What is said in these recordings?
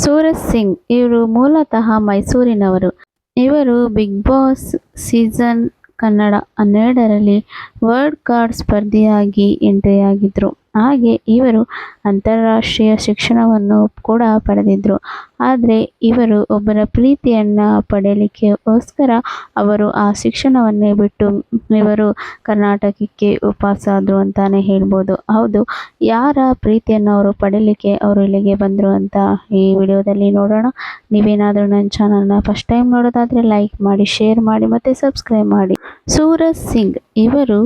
ಸೂರಜ್ ಸಿಂಗ್ ಇವರು ಮೂಲತಃ ಮೈಸೂರಿನವರು. ಇವರು ಬಿಗ್ ಬಾಸ್ ಸೀಸನ್ ಕನ್ನಡ 12ರಲ್ಲಿ ವರ್ಲ್ಡ್ ಕಾರ್ಡ್ ಸ್ಪರ್ಧಿಯಾಗಿ ಎಂಟ್ರಿಯಾಗಿದ್ದರು. ಹಾಗೆ ಇವರು ಅಂತಾರಾಷ್ಟ್ರೀಯ ಶಿಕ್ಷಣವನ್ನು ಕೂಡ ಪಡೆದಿದ್ದರು. ಆದರೆ ಇವರು ಒಬ್ಬರ ಪ್ರೀತಿಯನ್ನು ಪಡೆಯಲಿಕ್ಕೋಸ್ಕರ ಅವರು ಆ ಶಿಕ್ಷಣವನ್ನೇ ಬಿಟ್ಟು ಇವರು ಕರ್ನಾಟಕಕ್ಕೆ ವಾಪಸ್ಸಾದರು ಅಂತಾನೆ ಹೇಳ್ಬೋದು. ಹೌದು, ಯಾರ ಪ್ರೀತಿಯನ್ನು ಅವರು ಪಡೀಲಿಕ್ಕೆ ಅವರು ಇಲ್ಲಿಗೆ ಬಂದರು ಅಂತ ಈ ವಿಡಿಯೋದಲ್ಲಿ ನೋಡೋಣ. ನೀವೇನಾದರೂ ನನ್ನ ಚಾನಲ್ನ ಫಸ್ಟ್ ಟೈಮ್ ನೋಡೋದಾದರೆ ಲೈಕ್ ಮಾಡಿ, ಶೇರ್ ಮಾಡಿ ಮತ್ತು ಸಬ್ಸ್ಕ್ರೈಬ್ ಮಾಡಿ. ಸೂರಜ್ ಸಿಂಗ್ ಇವರು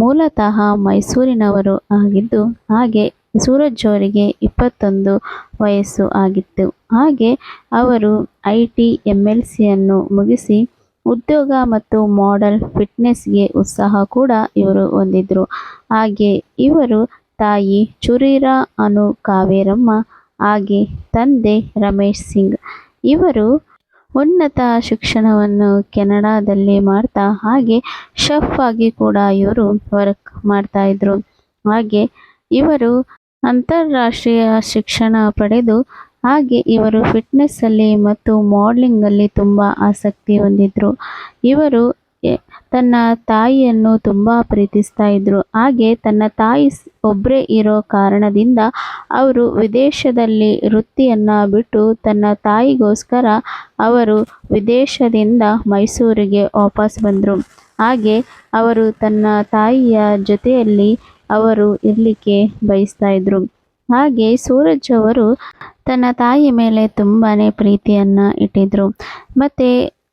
ಮೂಲತಃ ಮೈಸೂರಿನವರು ಆಗಿದ್ದು, ಹಾಗೆ ಸೂರಜ್ ಅವರಿಗೆ 21 ವಯಸ್ಸು ಆಗಿತ್ತು. ಹಾಗೆ ಅವರು IT MLCಯನ್ನು ಮುಗಿಸಿ ಉದ್ಯೋಗ ಮತ್ತು ಮಾಡೆಲ್ ಫಿಟ್ನೆಸ್ಗೆ ಉತ್ಸಾಹ ಕೂಡ ಇವರು ಹೊಂದಿದ್ರು. ಹಾಗೆ ಇವರು ತಾಯಿ ಚುರೀರಾ ಅನು ಕಾವೇರಮ್ಮ, ಹಾಗೆ ತಂದೆ ರಮೇಶ್ ಸಿಂಗ್. ಇವರು ಉನ್ನತ ಶಿಕ್ಷಣವನ್ನು ಕೆನಡಾದಲ್ಲಿ ಮಾಡ್ತಾ ಹಾಗೆ ಶೆಫ್ ಆಗಿ ಕೂಡ ಇವರು ವರ್ಕ್ ಮಾಡ್ತಾ ಇದ್ರು. ಹಾಗೆ ಇವರು ಅಂತಾರಾಷ್ಟ್ರೀಯ ಶಿಕ್ಷಣ ಪಡೆದು ಹಾಗೆ ಇವರು ಫಿಟ್ನೆಸ್ಸಲ್ಲಿ ಮತ್ತು ಮಾಡಲಿಂಗಲ್ಲಿ ತುಂಬ ಆಸಕ್ತಿ ಹೊಂದಿದ್ರು. ಇವರು ತನ್ನ ತಾಯಿಯನ್ನು ತುಂಬ ಪ್ರೀತಿಸ್ತಾ ಇದ್ರು. ಹಾಗೆ ತನ್ನ ತಾಯಿ ಒಬ್ಬರೇ ಇರೋ ಕಾರಣದಿಂದ ಅವರು ವಿದೇಶದಲ್ಲಿ ವೃತ್ತಿಯನ್ನು ಬಿಟ್ಟು ತನ್ನ ತಾಯಿಗೋಸ್ಕರ ಅವರು ವಿದೇಶದಿಂದ ಮೈಸೂರಿಗೆ ವಾಪಸ್ ಬಂದರು. ಹಾಗೆ ಅವರು ತನ್ನ ತಾಯಿಯ ಜೊತೆಯಲ್ಲಿ ಅವರು ಇರಲಿಕ್ಕೆ ಬಯಸ್ತಾ ಇದ್ರು. ಹಾಗೆ ಸೂರಜ್ ಅವರು ತನ್ನ ತಾಯಿ ಮೇಲೆ ತುಂಬಾ ಪ್ರೀತಿಯನ್ನು ಇಟ್ಟಿದ್ರು. ಮತ್ತು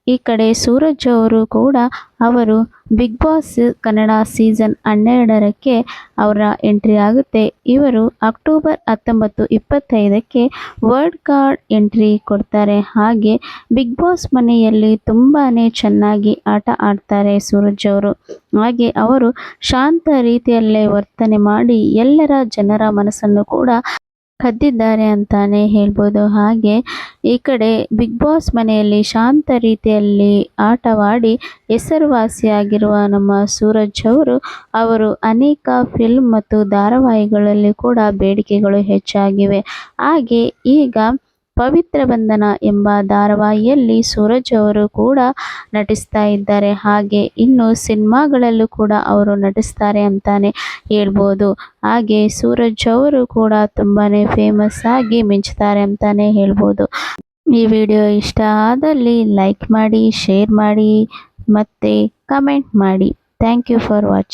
ಈ ಕಡೆ ಸೂರಜ್ ಅವರು ಕೂಡ ಅವರು ಬಿಗ್ ಬಾಸ್ ಕನ್ನಡ ಸೀಸನ್ 12ಕ್ಕೆ ಅವರ ಎಂಟ್ರಿ ಆಗುತ್ತೆ. ಇವರು ಅಕ್ಟೋಬರ್ 19, 25ಕ್ಕೆ ವರ್ಲ್ಡ್ ಕಾರ್ಡ್ ಎಂಟ್ರಿ ಕೊಡ್ತಾರೆ. ಹಾಗೆ ಬಿಗ್ ಬಾಸ್ ಮನೆಯಲ್ಲಿ ತುಂಬಾ ಚೆನ್ನಾಗಿ ಆಟ ಆಡ್ತಾರೆ ಸೂರಜ್ ಅವರು. ಹಾಗೆ ಅವರು ಶಾಂತ ರೀತಿಯಲ್ಲೇ ವರ್ತನೆ ಮಾಡಿ ಎಲ್ಲರ ಜನರ ಮನಸ್ಸನ್ನು ಕೂಡ ಕದ್ದಿದ್ದಾರೆ ಅಂತಾನೆ ಹೇಳ್ಬೋದು. ಹಾಗೆ ಈ ಕಡೆ ಬಿಗ್ ಬಾಸ್ ಮನೆಯಲ್ಲಿ ಶಾಂತ ರೀತಿಯಲ್ಲಿ ಆಟವಾಡಿ ಹೆಸರುವಾಸಿಯಾಗಿರುವ ನಮ್ಮ ಸೂರಜ್ ಅವರು ಅನೇಕ ಫಿಲ್ಮ್ ಮತ್ತು ಧಾರಾವಾಹಿಗಳಲ್ಲಿ ಕೂಡ ಬೇಡಿಕೆಗಳು ಹೆಚ್ಚಾಗಿವೆ. ಹಾಗೆ ಈಗ ಪವಿತ್ರ ಬಂಧನ ಎಂಬ ಧಾರಾವಾಹಿಯಲ್ಲಿ ಸೂರಜ್ ಅವರು ಕೂಡ ನಟಿಸ್ತಾ ಇದ್ದಾರೆ. ಹಾಗೆ ಇನ್ನು ಸಿನಿಮಾಗಳಲ್ಲೂ ಕೂಡ ಅವರು ನಟಿಸ್ತಾರೆ ಅಂತಾನೆ ಹೇಳ್ಬೋದು. ಹಾಗೆ ಸೂರಜ್ ಅವರು ಕೂಡ ತುಂಬಾ ಫೇಮಸ್ ಆಗಿ ಮಿಂಚ್ತಾರೆ ಅಂತಾನೆ ಹೇಳ್ಬೋದು. ಈ ವಿಡಿಯೋ ಇಷ್ಟ ಆದಲ್ಲಿ ಲೈಕ್ ಮಾಡಿ, ಶೇರ್ ಮಾಡಿ ಮತ್ತು ಕಮೆಂಟ್ ಮಾಡಿ. Thank you for watching.